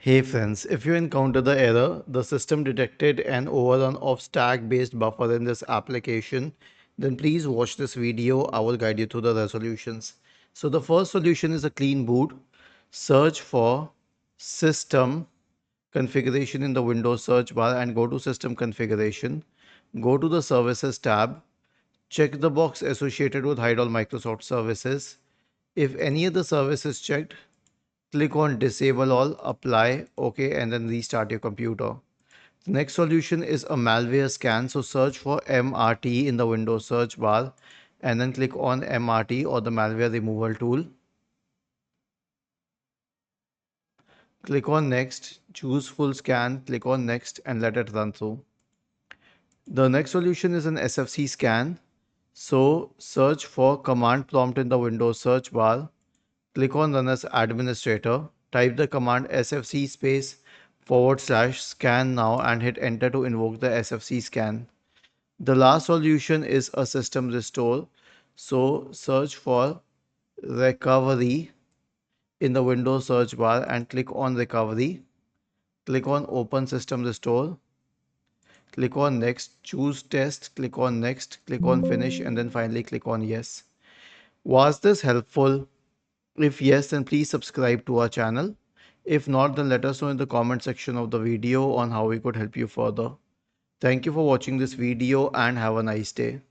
Hey friends, if you encounter the error, the system detected an overrun of stack-based buffer in this application, then please watch this video. I will guide you through the resolutions. So the first solution is a clean boot. Search for system configuration in the Windows search bar and go to system configuration. Go to the services tab. Check the box associated with hide all Microsoft services. If any other service is checked, click on disable all, apply, OK, and then restart your computer. The next solution is a malware scan. So search for MRT in the Windows search bar and then click on MRT or the malware removal tool. Click on next, choose full scan, click on next and let it run through. The next solution is an SFC scan. So search for command prompt in the Windows search bar. Click on run as administrator. Type the command sfc space / scan now and hit enter to invoke the sfc scan. The last solution is a system restore. So search for recovery in the Windows search bar and click on recovery. Click on open system restore. Click on next, choose test, click on next, click on finish and then finally click on yes. Was this helpful? If yes, then please subscribe to our channel. If not, then let us know in the comment section of the video on how we could help you further. Thank you for watching this video and have a nice day.